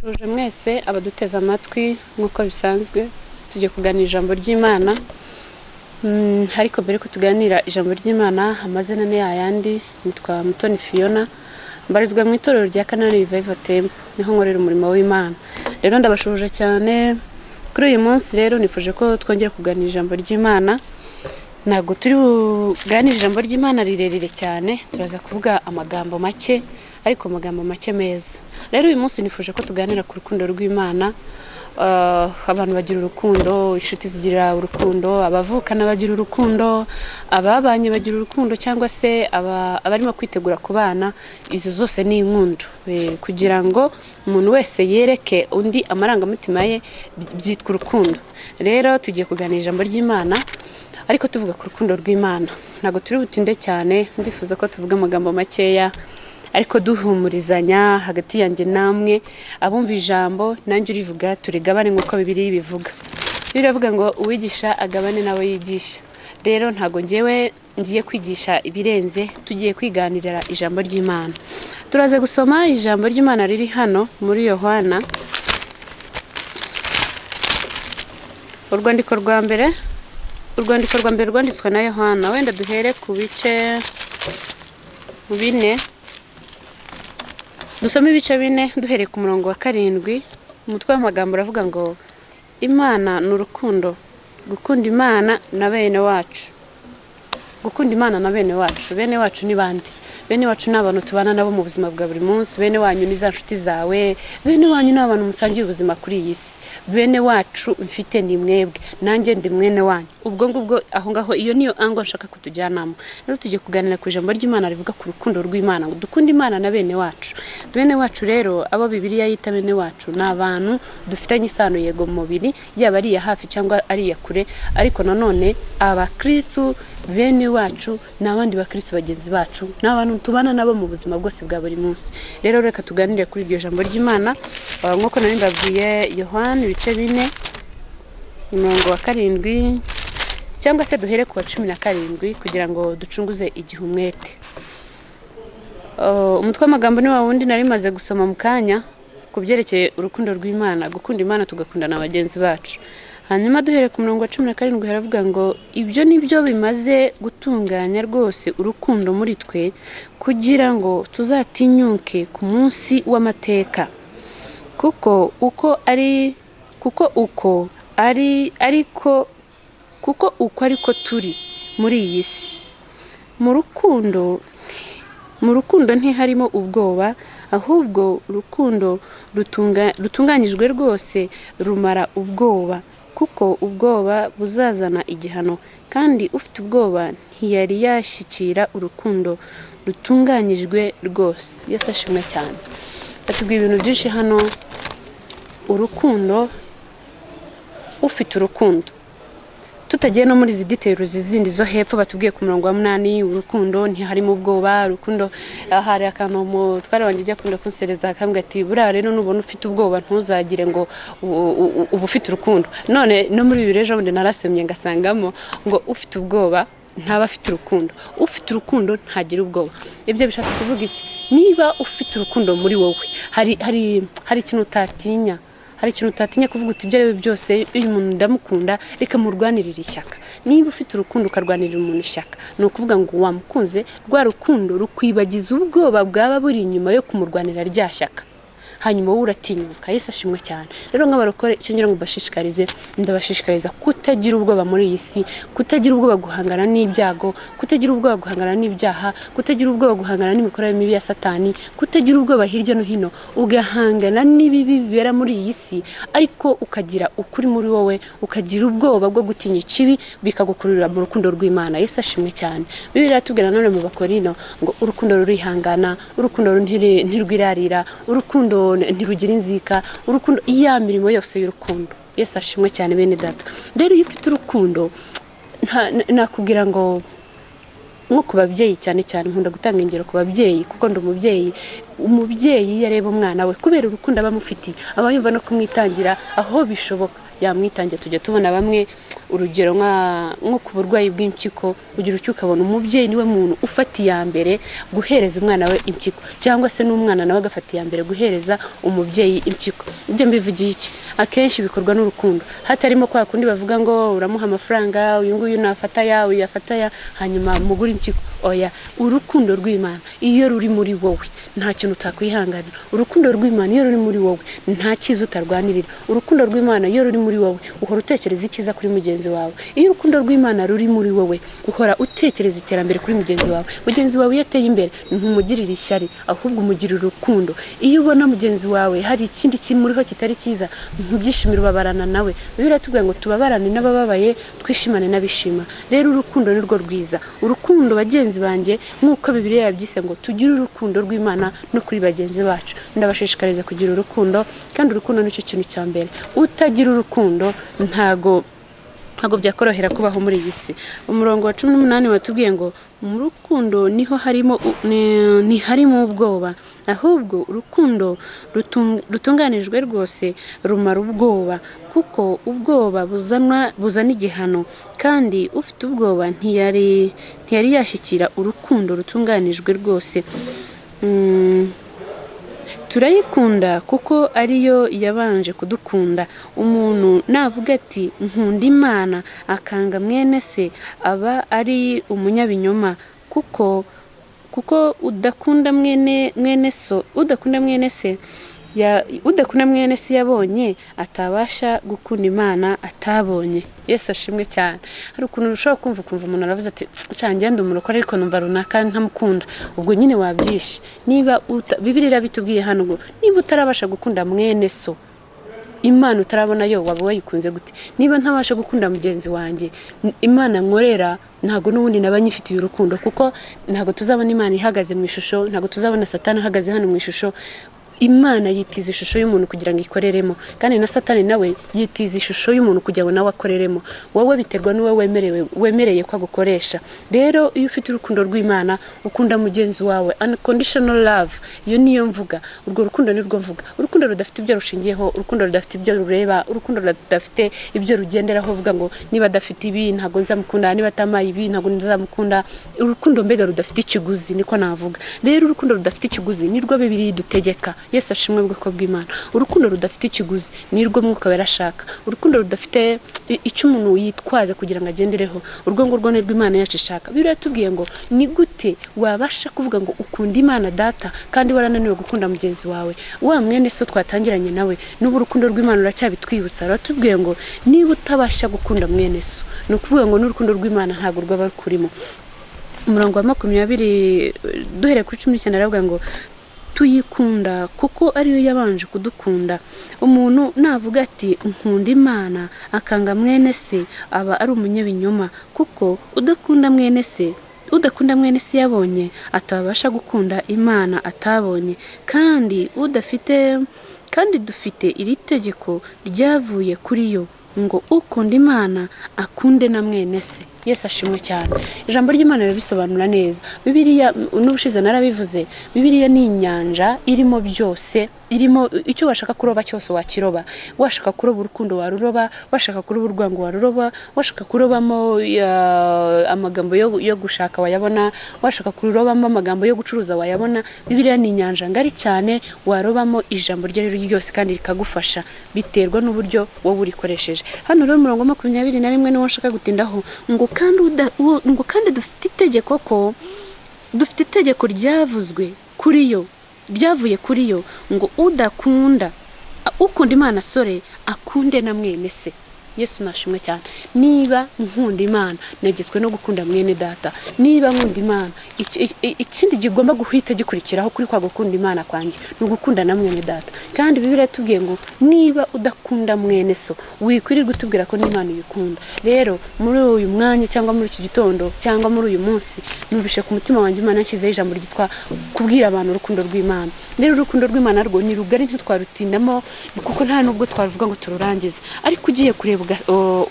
Ndabashuje mwese abaduteza amatwi nk'uko bisanzwe tujye kuganira ijambo ry'Imana. Ariko mbere ko tuganira ijambo ry'Imana, amazina ni ayandi. Nitwa Mutoni FIONAH, mbarizwa mu itorero rya Canaan Revaval Temple, niho nkorera umurimo w'Imana. Rero ndabashuje cyane kuri uyu munsi. Rero nifuje ko twongera kuganira ijambo ry'Imana. Ntabwo turi buganira ijambo ry'Imana rirerire cyane, turaza kuvuga amagambo make, ariko amagambo make meza. Rero uyu munsi nifuje ko tuganira ku rukundo rw'Imana. Abantu bagira urukundo, inshuti zigira urukundo, abavukana bagira urukundo, ababanye bagira urukundo, cyangwa se abarimo kwitegura kubana. Izo zose ni inkundo, kugira ngo umuntu wese yereke undi amarangamutima ye, byitwa urukundo. Rero tugiye kuganira ijambo ry'Imana, ariko tuvuga ku rukundo rw'Imana. Ntabwo turi butinde cyane, ndifuza ko tuvuga amagambo makeya, ariko duhumurizanya hagati yanjye namwe abumva ijambo, nanjye urivuga, turigabane nk'uko Bibiliya bivuga. Biravuga ngo uwigisha agabane nawe yigisha. Rero ntabwo ngiye kwigisha ibirenze, tugiye kwiganirira ijambo ry'Imana. Turaze gusoma ijambo ry'Imana riri hano muri Yohana, urwandiko rwa mbere rwanditswe na Yohana. Wenda duhere ku bice 4, dusome ibice 4 duhereye ku murongo wa 7. Umutwe w'amagambo uravuga ngo Imana ni urukundo, gukunda Imana na bene wacu. Gukunda Imana na bene wacu. Bene wacu ni bande? Bene wacu ni abantu tubana nabo mu buzima bwa buri munsi. Bene wanyu ni za nshuti zawe. Bene wanyu ni abantu musangiye ubuzima kuri iyi si. Bene wacu mfite ni mwebwe, nanjye ndi mwene wanyu. Ubwo ngubwo aho ngaho, iyo niyo ango nshaka kutujyanamo. Rero tugiye kuganira ku ijambo ry'Imana rivuga ku rukundo rw'Imana, ngo dukunda Imana na bene wacu. Bene wacu rero, abo Bibiliya yita bene wacu, ni abantu dufitanye isano yego mu mubiri, yaba ari iya hafi cyangwa ari iya kure, ariko nanone abakristo bene wacu n'abandi bakristo bagenzi bacu, n'abantu tubana nabo mu buzima bwose bwa buri munsi. Rero reka tuganire kuri iryo jambo ry'Imana, nk'uko nari mbabwiye. Yohana ibice 4 umurongo wa 7, cyangwa se duhere ku wa 17, kugira ngo ducunguze igihe umwete. Umutwe w'amagambo ni wa wundi nari maze gusoma mu kanya, ku byerekeye urukundo rw'Imana, gukunda Imana tugakunda na bagenzi bacu. Hanyuma duhere ku murongo wa 17 haravuga ngo ibyo nibyo bimaze gutunganya rwose urukundo muri twe, kugira ngo tuzatinyuke ku munsi w'amateka. Kuko uko ariko turi muri iyi si. Mu rukundo ntiharimo ubwoba, ahubwo urukundo rutunganyijwe rwose rumara ubwoba, kuko ubwoba buzazana igihano, kandi ufite ubwoba ntiyari yashyikira urukundo rutunganyijwe rwose. Yesu ashimwe cyane. Batubwiye ibintu byinshi hano. Urukundo, ufite urukundo, tutagiye no muri ziditero zizindi zo hepfo, batubwiye ku murongo wa 8, urukundo ntiharimo ubwoba. Urukundo, hari akantu umutware wanjye ajya kunda kunsereza, akambwira ati buriya rero nubona ufite ubwoba ntuzagire ngo uba ufite urukundo. None no muri ibi rejo bundi narasomye ngasangamo ngo ufite ubwoba ntaba afite urukundo. Ufite urukundo ntagira ubwoba. Ibyo bishatse kuvuga iki? Niba ufite urukundo muri wowe, hari ikintu utatinya. Hari ikintu utatinya kuvuga uti ibyo ari byose, uyu muntu ndamukunda, reka murwanirira ishyaka. Niba ufite urukundo ukarwanirira umuntu ishyaka, ni ukuvuga ngo wamukunze, rwa rukundo rukwibagiza ubwoba bwaba buri inyuma yo kumurwanira rya shyaka, hanyuma wowe uratinyuka. Yesu ashimwe cyane. Rero nk'abarokore, icyo ngira ngo ndabashishikariza kutagira ubwoba muri iyi si, kutagira ubwoba guhangana n'ibyago, kutagira ubwoba guhangana n'ibyaha, kutagira ubwoba guhangana n'imikorere mibi ya Satani, kutagira ubwoba hirya no hino, ugahangana n'ibibi bibera muri iyi si, ariko ukagira ukuri muri wowe, ukagira ubwoba bwo gutinya ikibi, bikagukururira mu rukundo rw'Imana. Yesu ashimwe cyane. Bibiliya iratubwira none mu Bakorino ngo urukundo rurihangana, urukundo ntirwirarira, urukundo ntirugira inzika, urukundo, iya mirimo yose y'urukundo. Yesu ashimwe cyane bene data. Rero iyo ufite urukundo, nakubwira ngo nko ku babyeyi cyane cyane, nkunda gutanga ingero ku babyeyi kuko ndi umubyeyi. Umubyeyi yareba umwana we kubera urukundo abamufitiye, aba yumva no kumwitangira aho bishoboka. yamwitangiye. Tujya tubona bamwe urugero nko ku burwayi bw'impyiko, ugira ucyo ukabona umubyeyi niwe muntu ufata iya mbere guhereza umwana we impyiko, cyangwa se n'umwana nawe agafata iya mbere guhereza umubyeyi impyiko. Ibyo mbivugiye iki? Akenshi bikorwa n'urukundo, hatarimo kwa kundi bavuga ngo uramuha amafaranga, uyu nguyu nafata yawe yafata ya hanyuma mugura impyiko. Oya, urukundo rw'Imana iyo ruri muri wowe nta kintu utakwihanganira. Urukundo rw'Imana iyo ruri muri wowe nta cyiza utarwanirira. Urukundo rw'Imana iyo ruri muri wowe uhora utekereza icyiza kuri mugenzi wawe. Iyo urukundo rw'Imana ruri muri wowe uhora utekereza iterambere kuri mugenzi wawe. Mugenzi wawe yateye imbere ntumugirira ishyari, ahubwo umugirira urukundo. Iyo ubona mugenzi wawe hari ikindi kimuriho kitari cyiza, ntubyishimira, ubabarana nawe. Bibiliya tubwira ngo tubabarane n'abababaye, twishimane n'abishima. Rero urukundo ni rwo rwiza. Urukundo bagenzi banjye, nk'uko Bibiliya yabyise ngo tugire urukundo rw'Imana no kuri bagenzi bacu. Ndabashishikariza kugira urukundo, kandi urukundo nicyo kintu cya mbere. Utagira urukundo ntago byakorohera kubaho muri iyi si. Umurongo wa 18 watubwiye ngo mu rukundo niho harimo ubwoba, ahubwo urukundo rutunganijwe rwose rumara ubwoba, kuko ubwoba buzana igihano, kandi ufite ubwoba ntiyari yashyikira urukundo rutunganijwe rwose. Turayikunda kuko ariyo yabanje kudukunda. Umuntu navuga ati nkunda Imana akanga mwene se aba ari umunyabinyoma, kuko udakunda mwene se yabonye atabasha gukunda Imana atabonye. Yesu ashimwe cyane. Hari ukuntu ushobora kumva umuntu aravuze ati canjye ndi umurokore ariko numva runaka ntamukunda. Ubwo nyine wabyishe. Niba Bibiliya bitubwiye hano ngo niba utarabasha gukunda mwene so, Imana utarabona yo waba wayikunze gute? Niba ntabasha gukunda mugenzi wanjye, Imana nkorera ntago n'ubundi nabanyifitiye urukundo, kuko ntago tuzabona Imana ihagaze mu ishusho, ntago tuzabona Satani ahagaze hano mu ishusho. Imana yitiza ishusho y'umuntu kugira ngo ikoreremo, kandi na Satani nawe yitiza ishusho y'umuntu kugira ngo nawe akoreremo. Wowe biterwa n'uwe wemereye ko agukoresha. Rero iyo ufite urukundo rw'Imana, ukunda mugenzi wawe, unconditional love, iyo niyo mvuga. Urwo rukundo ni rwo mvuga. Urukundo rudafite ibyo rushingiyeho, urukundo rudafite ibyo rureba, urukundo rudafite ibyo rugenderaho uvuga ngo niba adafite ibi ntago nzamukunda, niba atamaye ibi ntago nzamukunda. Urukundo mbega rudafite ikiguzi, niko navuga. Rero urukundo rudafite ikiguzi nirwo Bibiliya idutegeka. Yesu ashimwe bw'uko bw'Imana. Urukundo rudafite ikiguzi nirwo Mwuka Wera ashaka. Urukundo rudafite icyo umuntu yitwaza kugira ngo agendereho, urwo ngurwo nirwo Imana yacu ishaka. Bibiliya tubwiye ngo ni gute wabasha kuvuga ngo ukunda Imana Data kandi warananiwe gukunda mugenzi wawe? Wa mwene so twatangiranye nawe n'ubu urukundo rw'Imana uracyabitwibutsa. Ratubwiye ngo niba utabasha gukunda mwene so, no kuvuga ngo n'urukundo rw'Imana ntago rwaba kurimo. Umurongo wa 20 duhere kuri 19 aravuga ngo tuyikunda kuko ariyo yabanje kudukunda. Umuntu navuga ati nkunda Imana akanga mwene se aba ari umunyabinyoma, kuko udakunda mwene se yabonye atabasha gukunda Imana atabonye. Kandi dufite iri tegeko ryavuye kuri yo ngo ukunda Imana akunde na mwene se. Yesu ashimwe cyane. Ijambo ry'Imana ribisobanura neza. Bibiliya n'ubushize narabivuze, Bibiliya ni inyanja irimo byose, irimo icyo washaka kuroba cyose wakiroba. Washaka kuroba urukundo waruroba, washaka kuroba urwango waruroba, washaka kurobamo amagambo yo gushaka wayabona, washaka kurobamo amagambo yo gucuruza wayabona. Bibiliya ni inyanja ngari cyane warobamo ijambo ryo ryose kandi rikagufasha, biterwa n'uburyo wowe urikoresheje. Hano rero umurongo 21 niwo nshaka gutindaho ngo kandi dufite itegeko ryavuye kuri yo ngo ukunda Imana sore akunde na mwene se. Yesu nashimwe cyane. Niba nkunda Imana negetswe no gukunda mwene data. Niba nkunda Imana ikindi gigomba guhita gikurikiraho kuri kwa gukunda Imana kwanjye no gukunda na mwene data. Kandi Bibiliya tubwiye ngo niba udakunda mwene so wikwirirwa utubwira ko n'Imana uyikunda. Rero muri uyu mwanya cyangwa muri iki gitondo cyangwa muri uyu munsi nubishe ku mutima wanjye Imana nshyizeho ijambo ryitwa kubwira abantu urukundo rw'Imana. Rero urukundo rw'Imana rwo ni rugari ntitwarutindamo, kuko nta nubwo twavuga ngo tururangize. Ariko ugiye kureba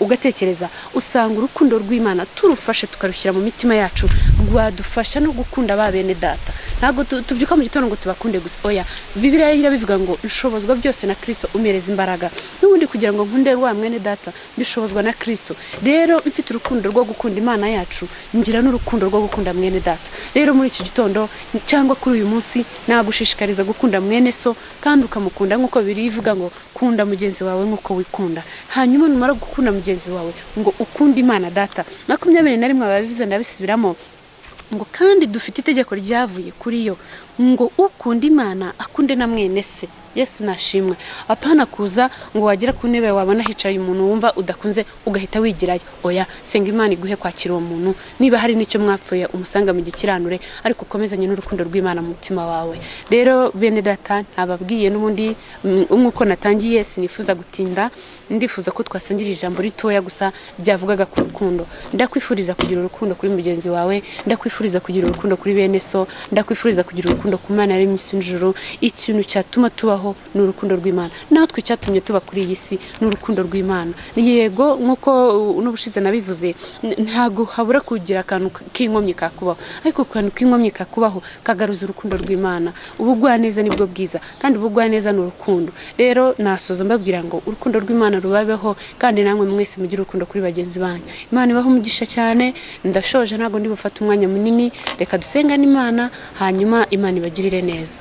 ugatekereza usanga urukundo rw'Imana turufashe tukarushyira mu mitima yacu wadufasha no gukunda ba bene data. Ntago tubyuka mu gitondo ngo tubakunde gusa, oya. Bibiliya irabivuga ngo nshobozwa byose na Kristo umereza imbaraga. N'ubundi kugira ngo nkunde wa mwene data bishobozwa na Kristo. Rero mfite urukundo rwo gukunda Imana yacu, ngira n'urukundo rwo gukunda mwene data. Rero muri iki gitondo cyangwa kuri uyu munsi nagushishikariza gukunda mwene so kandi ukamukunda nkuko birivuga ngo kunda mugenzi wawe nkuko wikunda. Hanyuma numara gukunda mugenzi wawe ngo ukunda Imana data. 21 ababivuze ndabisubiramo ngo kandi dufite itegeko ryavuye kuri yo ngo ukunda Imana akunde na mwene se. Yesu nashimwe. Apana kuza ngo wagera ku ntebe wabona hicaye umuntu wumva udakunze ugahita wigirayo. Oya, senga Imana iguhe kwakira uwo muntu. Niba hari nicyo mwapfuye umusanga mu gikiranure, ariko ukomezanye n'urukundo rw'Imana mu mutima wawe. Rero bene data ntababwiye n'ubundi umwuko natangiye sinifuza gutinda. Ndifuza ko twasangira ijambo ritoya gusa ryavugaga ku rukundo. Ndakwifuriza kugira urukundo kuri mugenzi wawe, ndakwifuriza kugira urukundo kuri bene so, ndakwifuriza kugira urukundo ku Mana yaremye isi n'ijuru. Ikintu cyatuma tubaho ni urukundo rw'Imana. Natwe cyatumye tuba kuri iyi si ni urukundo rw'Imana. Yego nkuko n'ubushize nabivuze, ntago habura kugira akantu k'inkomyi kakubaho, ariko kantu k'inkomyi kakubaho kagaruza urukundo rw'Imana. Ubugwaneza nibwo bwiza, kandi ubugwaneza ni urukundo. Rero nasoza mbabwira ngo urukundo rw'Imana rubabeho, kandi namwe mwese mugira urukundo kuri bagenzi banyu. Imana ibaho umugisha cyane. Ndashoje ntago ndi bufata umwanya munini, reka dusengane Imana hanyuma Imana ibagirire neza.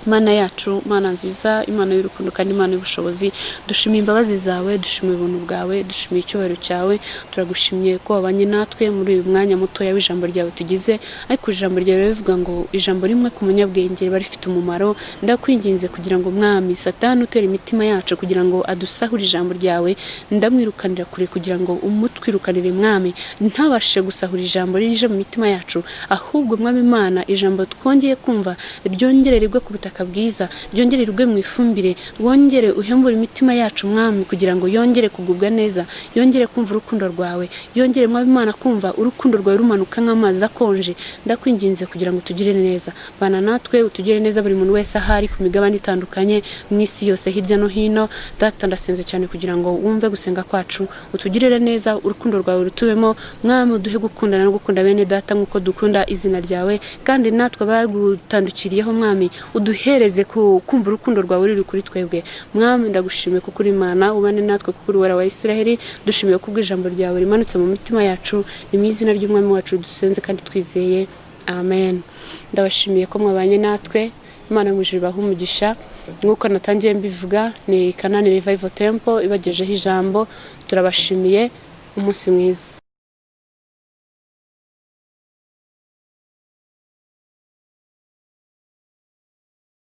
Mana yacu, Mana nziza, Imana y'urukundo kandi Imana y'ubushobozi, dushimiye imbabazi zawe, dushimiye ubuntu bwawe, dushimiye icyubahiro cyawe. Turagushimiye ko wabanye natwe muri uyu mwanya muto w'ijambo ryawe tugize, ariko ijambo ryawe rivuga ngo ijambo rimwe ku munyabwenge riba rifite umumaro. Ndakwinginze kugira ngo mwami Satani utera imitima yacu kugira ngo adusahure ijambo ryawe, ndamwirukanira kure kugira ngo umutwirukanire mwami, ntabashe gusahura ijambo rije mu mitima yacu, ahubwo mwami Imana ijambo twongeye kumva ryongere rigwe ku butaka bwiza, ryongere rugwe mu ifumbire, wongere uhembure imitima yacu mwami kugira ngo yongere kugubwa neza, yongere kumva urukundo rwawe, yongere mwami Imana kumva urukundo rwawe rumanuka nk'amazi akonje. Ndakwinginze kugira ngo tugire neza, bana natwe utugire neza buri muntu wese ahari ku migabane itandukanye mu isi yose hirya no hino. Data ndasenze cyane kugira ngo wumve gusenga kwacu, utugirire neza, urukundo rwawe rutubemo mwami, uduhe gukundana no gukunda bene data nkuko dukunda izina ryawe, kandi natwe bagutandukiriyeho mwami uduhereze kumva urukundo rwawe ruri kuri twebwe. Mwami ndagushimiye kuko uri Imana, ubane natwe kuko uri Uwera wa Isiraheli. Dushimiye kubwo ijambo ryawe rimanutse mu mitima yacu, ni mu izina ry'Umwami wacu dusenze kandi twizeye, amen. Ndabashimiye ko mwabanye natwe. Imana mu ijuru ibahe umugisha. Nkuko natangiye mbivuga, ni Canaan Revaval Temple ibagejeho ijambo. Turabashimiye, umunsi mwiza.